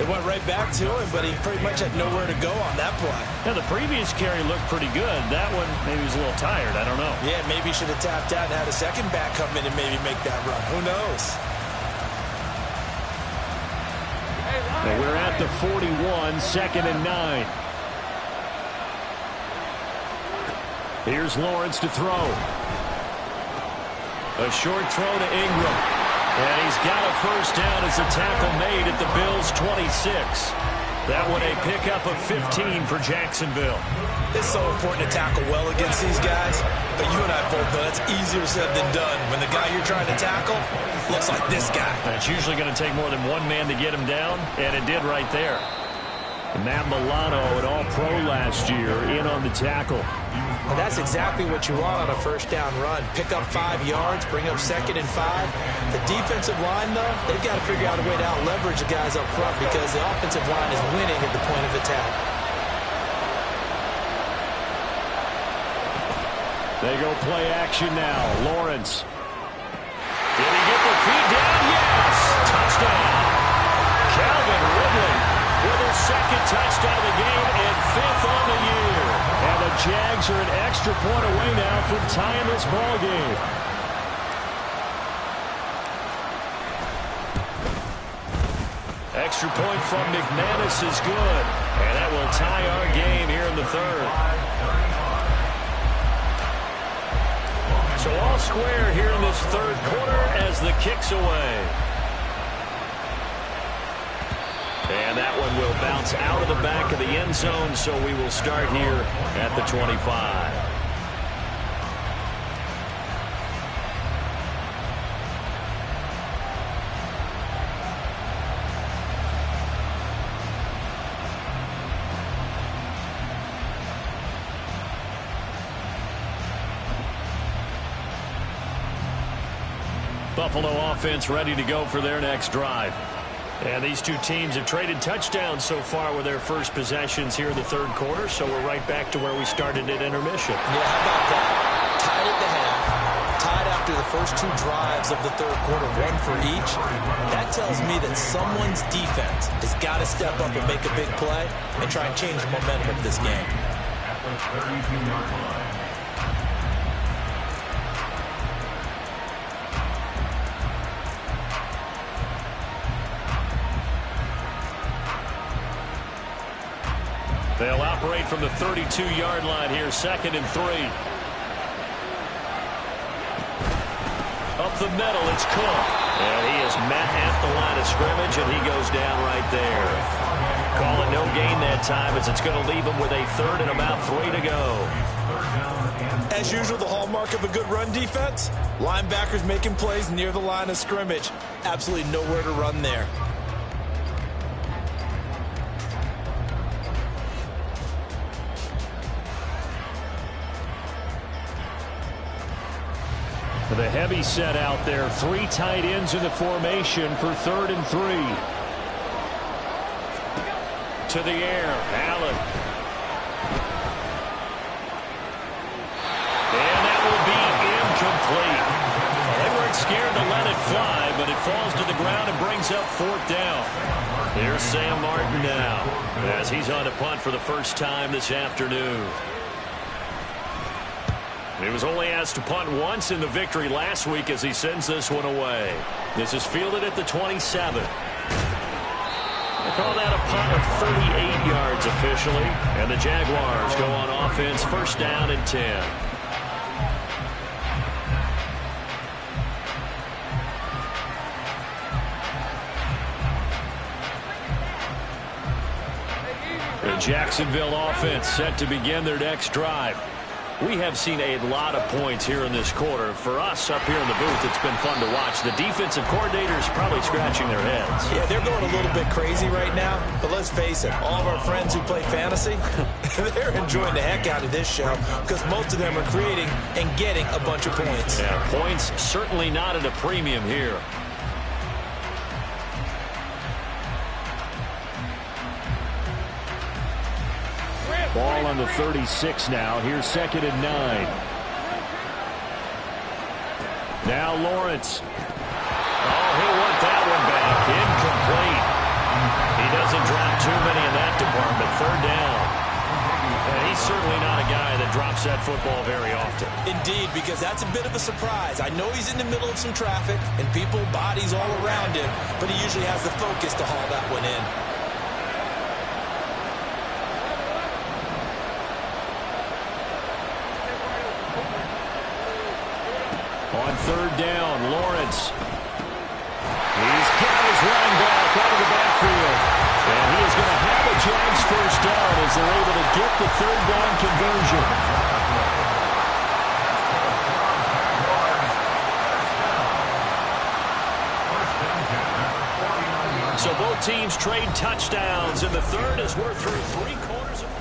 It went right back to him, but he pretty much had nowhere to go on that play. Now, the previous carry looked pretty good. That one, maybe he was a little tired. I don't know. Yeah, maybe he should have tapped out and had a second back come in and maybe make that run. Who knows? And we're at the 41, 2nd and 9. Here's Lawrence to throw. A short throw to Ingram. And he's got a first down as a tackle made at the Bills' 26. That one a pickup of 15 for Jacksonville. It's so important to tackle well against these guys, but you and I both know that's easier said than done. When the guy you're trying to tackle looks like this guy. It's usually going to take more than one man to get him down, and it did right there. Matt Milano, an all-pro last year, in on the tackle. And that's exactly what you want on a first down run. Pick up 5 yards, bring up 2nd and 5. The defensive line, though, they've got to figure out a way to out-leverage the guys up front because the offensive line is winning at the point of attack. They go play action now. Lawrence. Did he get the feet down? Yes! Touchdown. Calvin Ridley with his 2nd touchdown of the game and 5th on the year. And the Jags are an extra point away now from tying this ball game. Extra point from McManus is good. And that will tie our game here in the 3rd. So all square here in this 3rd quarter as the kick's away. And that one will bounce out of the back of the end zone, so we will start here at the 25. Buffalo offense ready to go for their next drive. And these two teams have traded touchdowns so far with their first possessions here in the 3rd quarter, so we're right back to where we started at intermission. Yeah, how about that? Tied at the half, tied after the first 2 drives of the 3rd quarter, 1 for each. That tells me that someone's defense has got to step up and make a big play and try and change the momentum of this game. At the 32-yard line. They'll operate from the 32-yard line here, 2nd and 3. Up the middle, it's Cook. And he is met at the line of scrimmage, and he goes down right there. Call it no gain that time as it's going to leave him with a 3rd and about 3 to go. As usual, the hallmark of a good run defense, linebackers making plays near the line of scrimmage. Absolutely nowhere to run there. The heavy set out there. 3 tight ends in the formation for 3rd and 3. To the air. Allen. And that will be incomplete. Well, they weren't scared to let it fly, but it falls to the ground and brings up 4th down. Here's Sam Martin now as he's on to punt for the first time this afternoon. He was only asked to punt once in the victory last week as he sends this one away. This is fielded at the 27. They call that a punt of 38 yards officially. And the Jaguars go on offense, first down and 10. The Jacksonville offense set to begin their next drive. We have seen a lot of points here in this quarter. For us up here in the booth, it's been fun to watch. The defensive coordinators probably scratching their heads. Yeah, they're going a little bit crazy right now. But let's face it, all of our friends who play fantasy, they're enjoying the heck out of this show because most of them are creating and getting a bunch of points. Yeah, points certainly not at a premium here. Ball on the 36 now. Here's 2nd and 9. Now Lawrence. Oh, he'll want that one back. Incomplete. He doesn't drop too many in that department. 3rd down. And he's certainly not a guy that drops that football very often. Indeed, because that's a bit of a surprise. I know he's in the middle of some traffic and people, bodies all around him, but he usually has the focus to haul that one in. On 3rd down, Lawrence. He's got his running back out of the backfield. And he is going to have a Jags first down as they're able to get the 3rd down conversion. So both teams trade touchdowns, and the third as we're through 3/4 of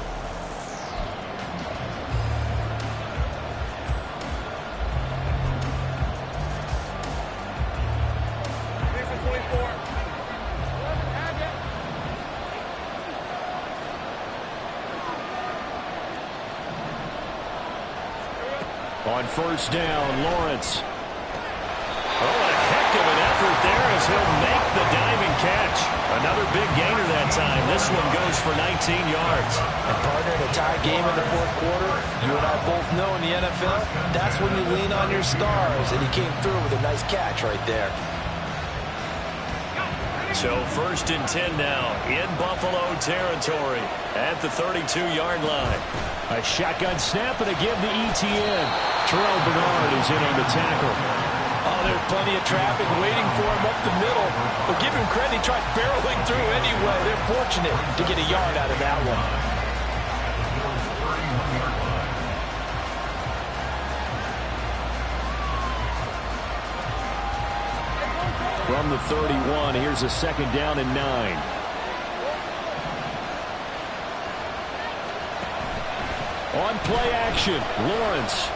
on 1st down, Lawrence. Oh, a heck of an effort there as he'll make the diving catch. Another big gainer that time. This one goes for 19 yards. And partner, in a tie game in the 4th quarter, you and I both know in the NFL, that's when you lean on your stars. And he came through with a nice catch right there. So 1st and 10 now in Buffalo territory at the 32-yard line. A shotgun snap and a give to ETN. Terrell Bernard is in on the tackle. Oh, there's plenty of traffic waiting for him up the middle. But give him credit, he tried barreling through anyway. They're fortunate to get a yard out of that one. From the 31, here's a 2nd down and 9. On play action, Lawrence.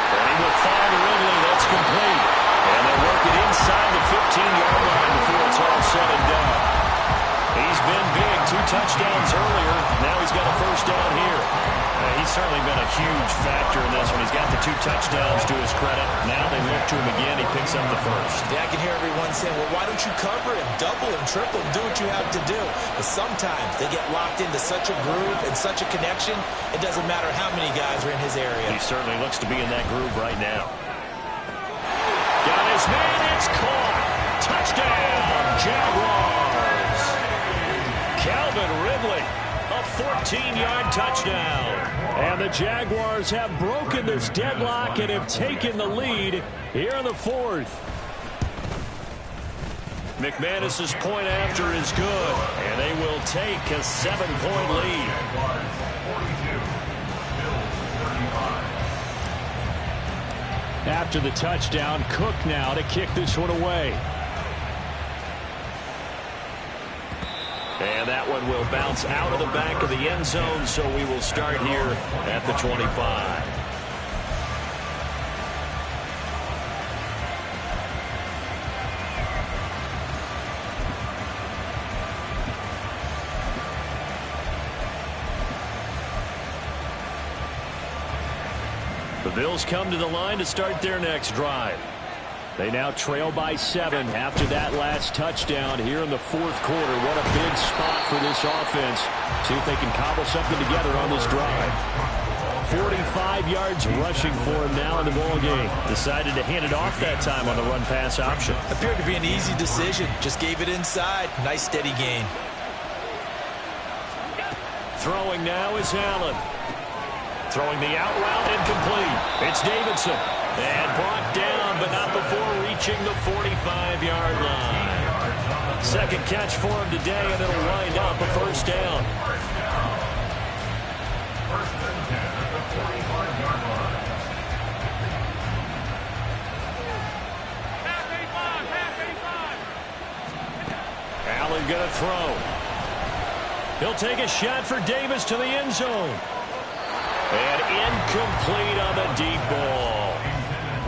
And he will find Ridley. That's complete. And they work it inside the 15-yard line before it's all said and done. He's been big. 2 touchdowns earlier. Now he's got a first down here. He's certainly been a huge factor in this one. He's got the 2 touchdowns to his credit. Now they look to him again. He picks up the first. Yeah, I can hear everyone saying, well, why don't you cover him, double him, triple him, do what you have to do. But sometimes they get locked into such a groove and such a connection, it doesn't matter how many guys are in his area. He certainly looks to be in that groove right now. Got his man. It's caught. Touchdown, Jaguars. Calvin Ridley. A 14-yard touchdown. And the Jaguars have broken this deadlock and have taken the lead here in the 4th. McManus's point after is good, and they will take a 7-point lead. After the touchdown, Cook now to kick this one away. And that one will bounce out of the back of the end zone, so we will start here at the 25. The Bills come to the line to start their next drive. They now trail by 7 after that last touchdown here in the fourth quarter. What a big spot for this offense. See if they can cobble something together on this drive. 45 yards rushing for him now in the ball game. Decided to hand it off that time on the run-pass option. Appeared to be an easy decision. Just gave it inside. Nice steady gain. Throwing now is Allen. Throwing the out route incomplete. It's Davidson. And brought down, but not before reaching the 45-yard line. Second catch for him today, and it'll wind up a first down. Allen going to throw. He'll take a shot for Davis to the end zone. And incomplete on the deep ball.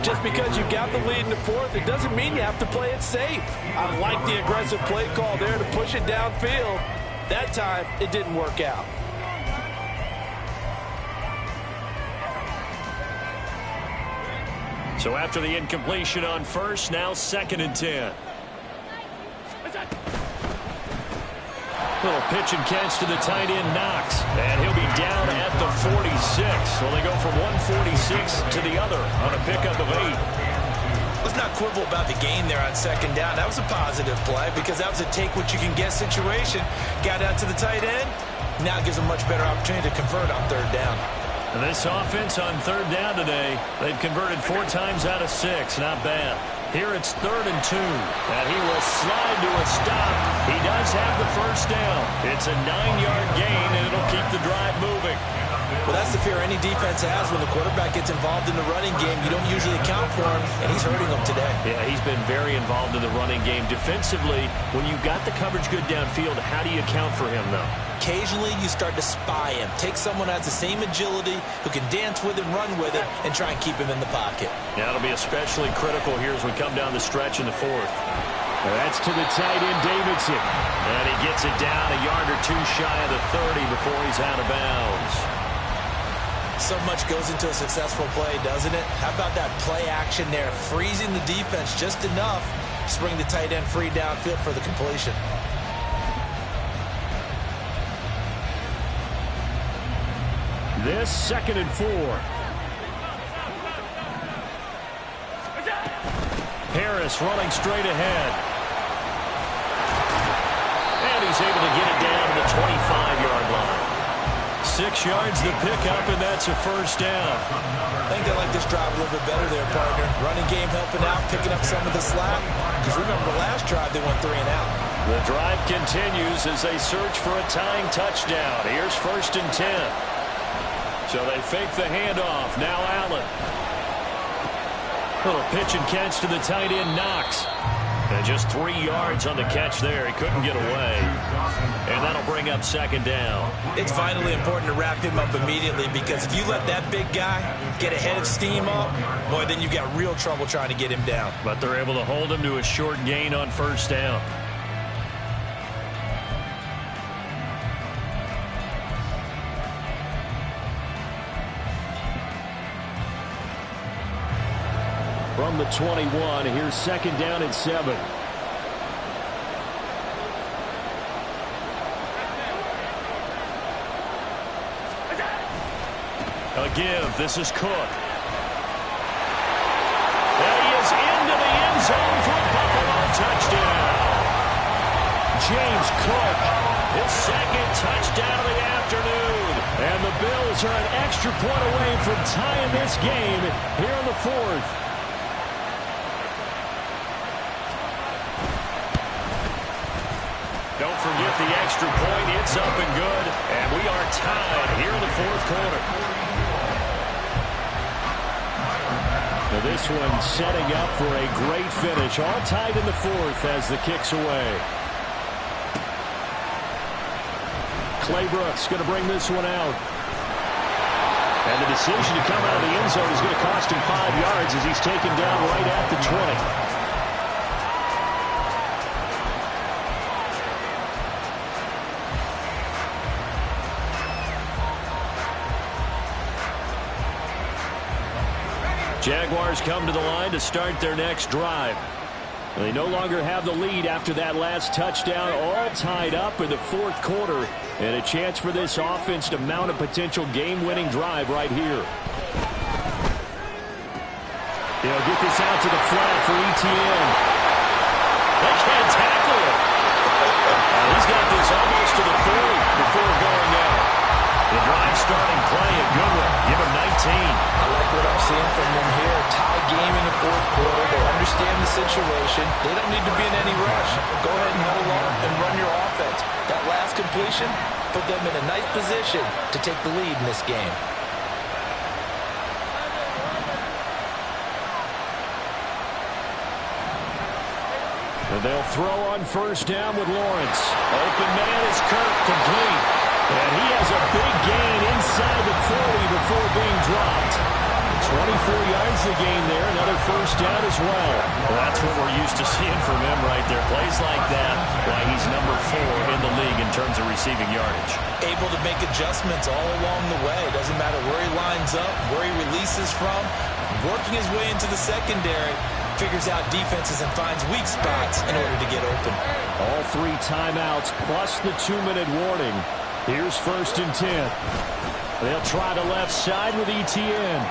Just because you got the lead in the fourth, it doesn't mean you have to play it safe. I like the aggressive play call there to push it downfield. That time, it didn't work out. So after the incompletion on first, now 2nd and 10. Little pitch and catch to the tight end, Knox. And he'll be down at the 46. Well, they go from 146 to the other on a pickup of 8. Let's not quibble about the gain there on 2nd down. That was a positive play because that was a take-what-you-can-get situation. Got out to the tight end. Now it gives a much better opportunity to convert on 3rd down. And this offense on 3rd down today, they've converted 4 times out of 6. Not bad. Here it's 3rd and 2. And he will slide to a stop. He does have the first down. It's a 9-yard gain, and it'll keep the drive moving. Well, that's the fear any defense has when the quarterback gets involved in the running game. You don't usually account for him, and he's hurting them today. Yeah, he's been very involved in the running game. Defensively, when you've got the coverage good downfield, how do you account for him, though? Occasionally, you start to spy him. Take someone who has the same agility, who can dance with him, run with him, and try and keep him in the pocket. Yeah, it'll be especially critical here as we come down the stretch in the fourth. That's to the tight end, Davidson. And he gets it down a yard or 2 shy of the 30 before he's out of bounds. So much goes into a successful play, doesn't it? How about that play action there, freezing the defense just enough to bring the tight end free downfield for the completion. This 2nd and 4. Harris running straight ahead. And he's able to get it down to the 25-yard line. 6 yards the pickup, and that's a first down. I think they like this drive a little bit better there, partner. Running game helping out, picking up some of the slack. Because remember, the last drive they went 3 and out. The drive continues as they search for a tying touchdown. Here's 1st and 10. So they fake the handoff. Now Allen. Little pitch and catch to the tight end, Knox. And just 3 yards on the catch there. He couldn't get away. And that'll bring up 2nd down. It's vitally important to wrap him up immediately because if you let that big guy get ahead of steam up, boy, then you've got real trouble trying to get him down. But they're able to hold him to a short gain on 1st down. From the 21, here's 2nd down and 7. A give. This is Cook. And he is into the end zone for a Buffalo touchdown. James Cook, his 2nd touchdown of the afternoon. And the Bills are an extra point away from tying this game here in the 4th. Don't forget the extra point. It's up and good. And we are tied here in the 4th quarter. Now this one setting up for a great finish. All tied in the 4th as the kick's away. Clay Brooks going to bring this one out. And the decision to come out of the end zone is going to cost him 5 yards as he's taken down right at the 20. Jaguars come to the line to start their next drive. They no longer have the lead after that last touchdown, all tied up in the fourth quarter, and a chance for this offense to mount a potential game-winning drive right here. They'll get this out to the flat for Etienne. They can't tackle it. He's got this almost to the 40 before going out. The drive starting play, a good one. Give him 19. I like what I'm seeing from them here. Tie game in the fourth quarter. They understand the situation. They don't need to be in any rush. Go ahead and huddle up and run your offense. That last completion put them in a nice position to take the lead in this game. And they'll throw on first down with Lawrence. Open man is Kirk, complete. And he has a big gain inside the 40 before being dropped. 24 yards to gain there. Another first down as well. Well, that's what we're used to seeing from him right there. Plays like that, why he's number 4 in the league in terms of receiving yardage. Able to make adjustments all along the way. Doesn't matter where he lines up, where he releases from. Working his way into the secondary. Figures out defenses and finds weak spots in order to get open. All 3 timeouts plus the 2-minute warning. Here's first and 10. They'll try the left side with Etienne.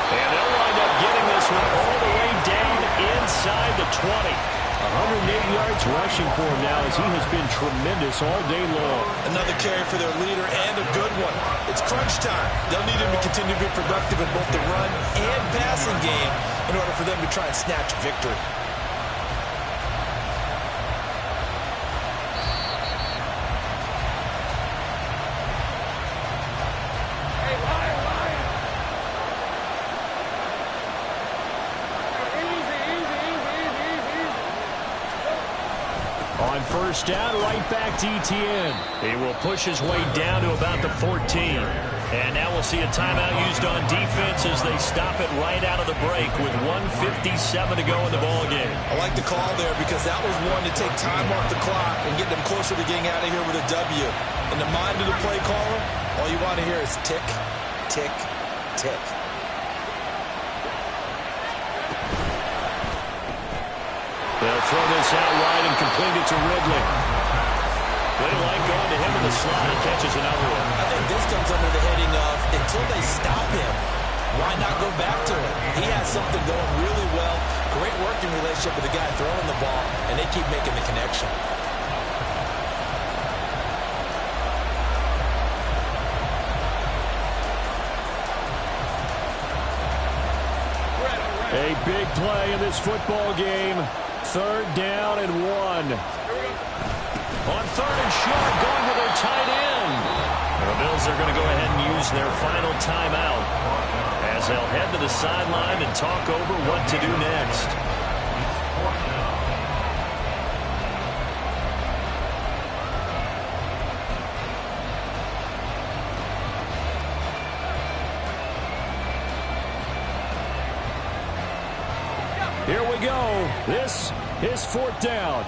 And they'll wind up getting this one all the way down inside the 20. 108 yards rushing for him now as he has been tremendous all day long. Another carry for their leader and a good one. It's crunch time. They'll need him to continue to be productive in both the run and passing game in order for them to try and snatch victory. On first down, right back to Etienne. He will push his way down to about the 14. And now we'll see a timeout used on defense as they stop it right out of the break with 1:57 to go in the ballgame. I like the call there because that was one to take time off the clock and get them closer to getting out of here with a W. In the mind of the play caller, all you want to hear is tick, tick, tick. They'll throw this out wide and complete it to Ridley. They like going to him in the slot and catches another one. I think this comes under the heading of until they stop him, why not go back to it? He has something going really well. Great working relationship with the guy throwing the ball, and they keep making the connection. A big play in this football game. 3rd down and 1. On 3rd and short, going with their tight end. The Bills are going to go ahead and use their final timeout as they'll head to the sideline and talk over what to do next. Here we go. This is 4th down.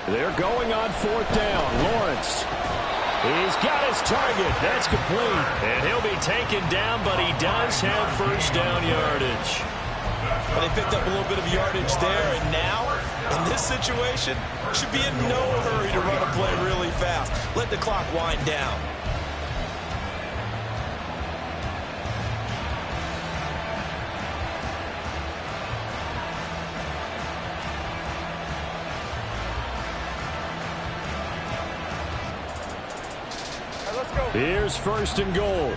They're going on 4th down. Lawrence. He's got his target. That's complete. And he'll be taken down, but he does have first down yardage. But they picked up a little bit of yardage there, and now, in this situation, should be in no hurry to run a play really fast. Let the clock wind down. Here's 1st and goal.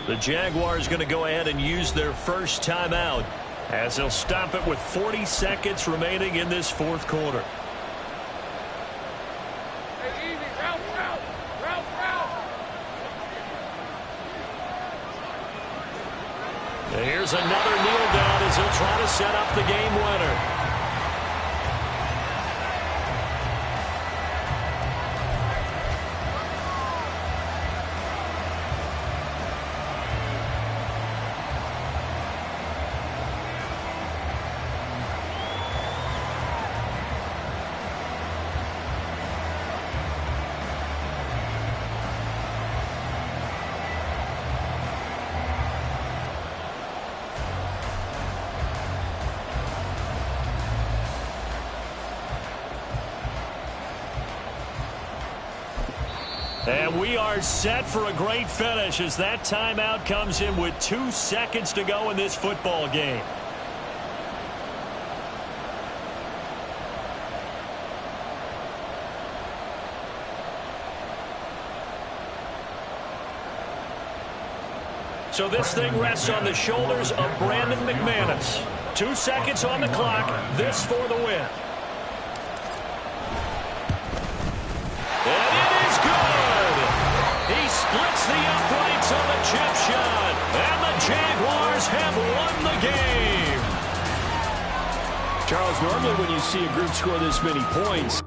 The Jaguars going to go ahead and use their first timeout as they'll stop it with 40 seconds remaining in this 4th quarter. And here's another kneel down as he'll try to set up the game winner. And we are set for a great finish as that timeout comes in with 2 seconds to go in this football game. So this thing rests on the shoulders of Brandon McManus. 2 seconds on the clock. This for the win. And it is good. He splits the uprights on the chip shot. And the Jaguars have won the game. Charles, normally when you see a group score this many points,